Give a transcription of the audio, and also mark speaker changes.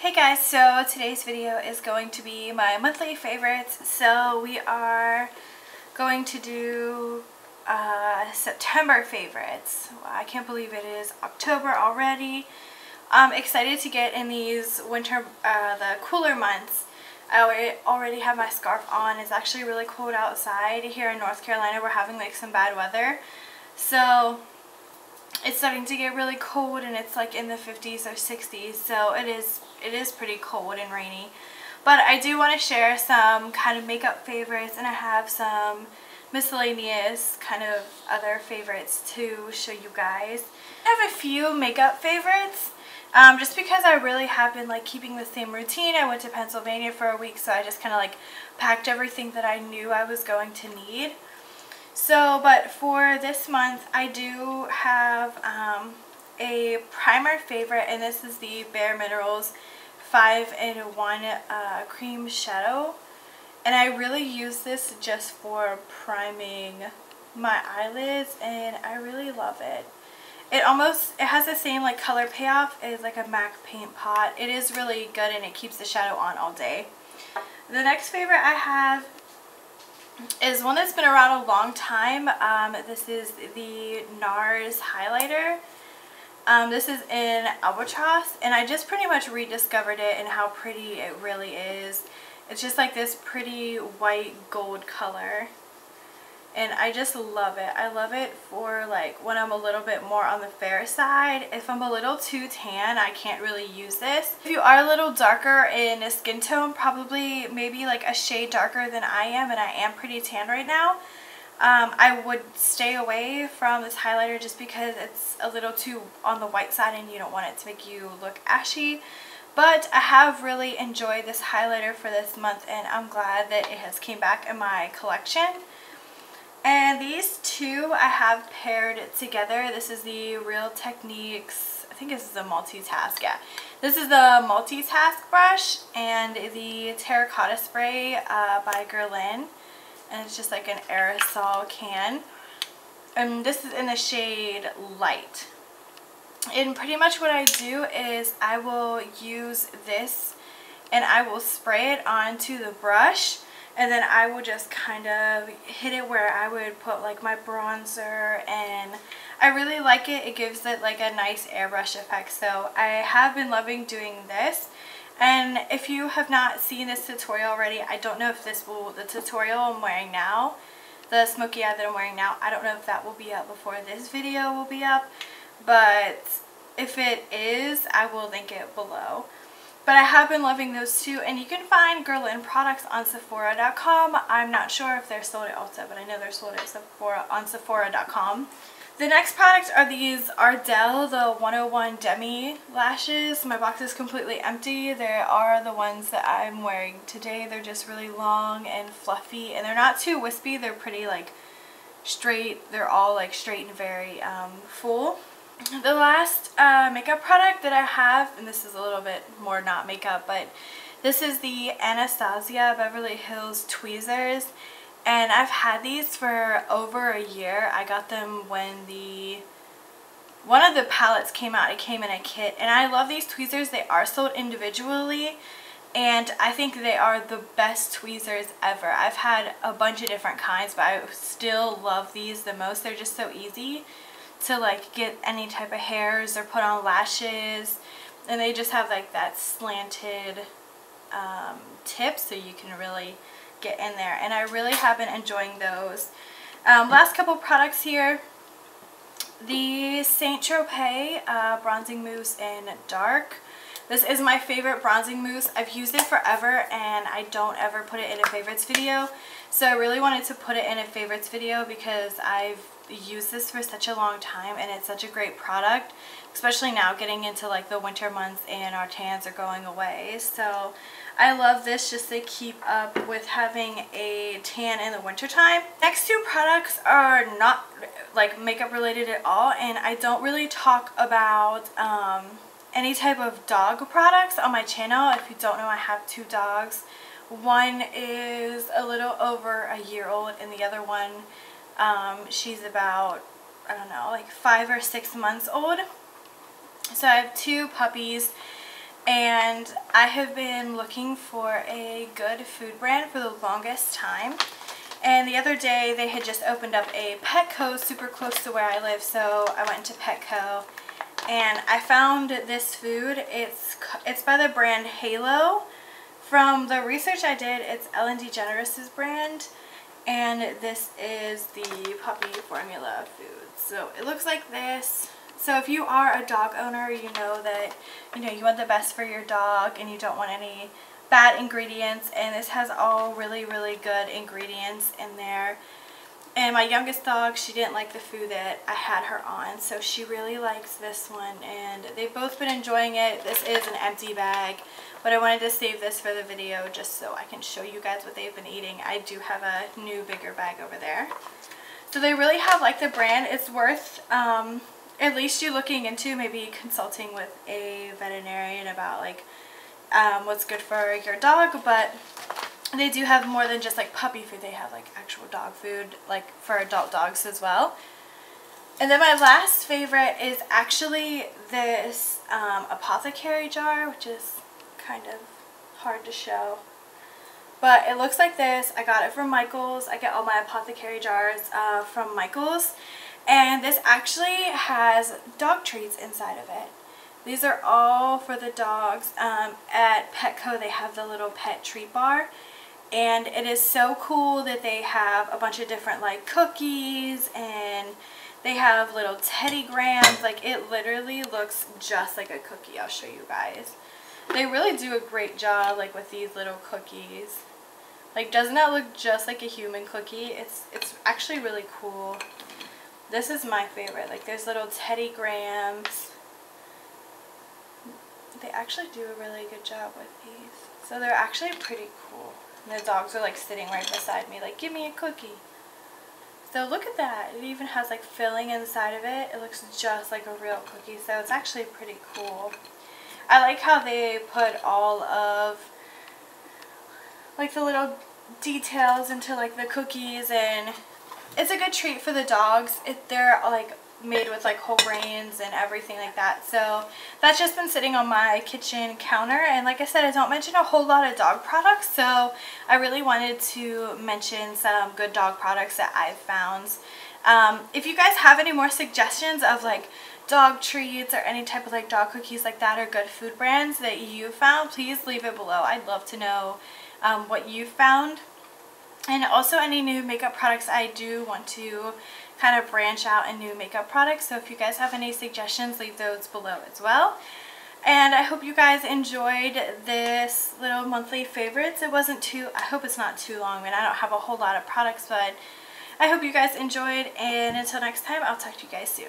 Speaker 1: Hey guys, so today's video is going to be my monthly favorites. So we are going to do September favorites. I can't believe it is October already. I'm excited to get in these winter, the cooler months. I already have my scarf on. It's actually really cold outside here in North Carolina. We're having like some bad weather. So it's starting to get really cold and it's like in the 50s or 60s, so it is pretty cold and rainy. But I do want to share some kind of makeup favorites, and I have some miscellaneous kind of other favorites to show you guys. I have a few makeup favorites just because I really have been like keeping the same routine. I went to Pennsylvania for a week, so I just kind of like packed everything that I knew I was going to need. So, but for this month, I do have a primer favorite, and this is the Bare Minerals 5-in-1 Cream Shadow. And I really use this just for priming my eyelids, and I really love it. It has the same like color payoff as like a MAC paint pot. It is really good and it keeps the shadow on all day. The next favorite I have is one that's been around a long time. This is the NARS highlighter. This is in Albatross, and I just pretty much rediscovered it and how pretty it really is. It's just like this pretty white gold color, and I just love it. I love it for like when I'm a little bit more on the fair side. If I'm a little too tan, I can't really use this. If you are a little darker in a skin tone, probably maybe like a shade darker than I am, and I am pretty tan right now, I would stay away from this highlighter just because it's a little too on the white side and you don't want it to make you look ashy. But I have really enjoyed this highlighter for this month, and I'm glad that it has came back in my collection. And these two I have paired together. This is the Real Techniques, I think this is the Multitask, yeah. This is the Multitask brush and the Terracotta spray by Gerulain. And it's just like an aerosol can. And this is in the shade Light. And pretty much what I do is I will use this and I will spray it onto the brush. And then I will just kind of hit it where I would put like my bronzer, and I really like it. It gives it like a nice airbrush effect. So I have been loving doing this. And if you have not seen this tutorial already, I don't know if the tutorial I'm wearing now, the smoky eye that I'm wearing now, I don't know if that will be up before this video will be up. But if it is, I will link it below. But I have been loving those two, and you can find Gerulain products on Sephora.com. I'm not sure if they're sold at Ulta, but I know they're sold at Sephora on Sephora.com. The next products are these Ardell, the 101 Demi lashes. My box is completely empty. There are the ones that I'm wearing today. They're just really long and fluffy, and they're not too wispy. They're pretty like straight. They're all like straight and very full. The last makeup product that I have, and this is a little bit more not makeup, but this is the Anastasia Beverly Hills tweezers, and I've had these for over a year. I got them when one of the palettes came out. It came in a kit, and I love these tweezers. They are sold individually, and I think they are the best tweezers ever. I've had a bunch of different kinds, but I still love these the most. They're just so easy to like get any type of hairs or put on lashes, and they just have like that slanted tip, so you can really get in there, and I really have been enjoying those. Last couple products here, the Saint Tropez bronzing mousse in dark. This is my favorite bronzing mousse. I've used it forever and I don't ever put it in a favorites video, so I really wanted to put it in a favorites video because I've used this for such a long time and it's such a great product, especially now getting into like the winter months and our tans are going away. So I love this just to keep up with having a tan in the winter time. Next two products are not like makeup related at all, and I don't really talk about any type of dog products on my channel. If you don't know, I have two dogs. One is a little over a year old, and the other one she's about, I don't know, like 5 or 6 months old. So I have two puppies, And I have been looking for a good food brand for the longest time. And the other day they had just opened up a Petco super close to where I live, so I went to Petco and I found this food. It's by the brand Halo. From the research I did, it's Ellen DeGeneres' brand, and this is the puppy formula food. So it looks like this. So if you are a dog owner, you know that you want the best for your dog and you don't want any bad ingredients, and this has all really good ingredients in there. And my youngest dog, she didn't like the food that I had her on, so she really likes this one, and they've both been enjoying it. This is an empty bag, but I wanted to save this for the video just so I can show you guys what they've been eating. I do have a new bigger bag over there. So they really have liked the brand. It's worth at least you looking into maybe consulting with a veterinarian about like what's good for your dog, but they do have more than just like puppy food. They have like actual dog food, like for adult dogs as well. And then my last favorite is actually this apothecary jar, which is kind of hard to show. But it looks like this. I got it from Michael's. I get all my apothecary jars from Michael's. And this actually has dog treats inside of it. These are all for the dogs. At Petco they have the little pet treat bar. And it is so cool that they have a bunch of different like cookies, and they have little Teddy Grahams. Like, it literally looks just like a cookie. I'll show you guys. They really do a great job like with these little cookies. Like, doesn't that look just like a human cookie? It's actually really cool. This is my favorite. Like, there's little Teddy Grahams. They actually do a really good job with these. So they're actually pretty cool. And the dogs are like sitting right beside me like, give me a cookie. So look at that. It even has like filling inside of it. It looks just like a real cookie. So it's actually pretty cool. I like how they put all of like the little details into like the cookies, and it's a good treat for the dogs. They're like made with like whole grains and everything like that. So that's just been sitting on my kitchen counter, and like I said, I don't mention a whole lot of dog products, so I really wanted to mention some good dog products that I've found. If you guys have any more suggestions of like dog treats or any type of like dog cookies like that, or good food brands that you found, please leave it below. I'd love to know what you found. And also any new makeup products. I do want to kind of branch out in new makeup products, so if you guys have any suggestions, leave those below as well. And I hope you guys enjoyed this little monthly favorites. It wasn't too, I hope it's not too long. I mean, I don't have a whole lot of products, but I hope you guys enjoyed, and until next time, I'll talk to you guys soon.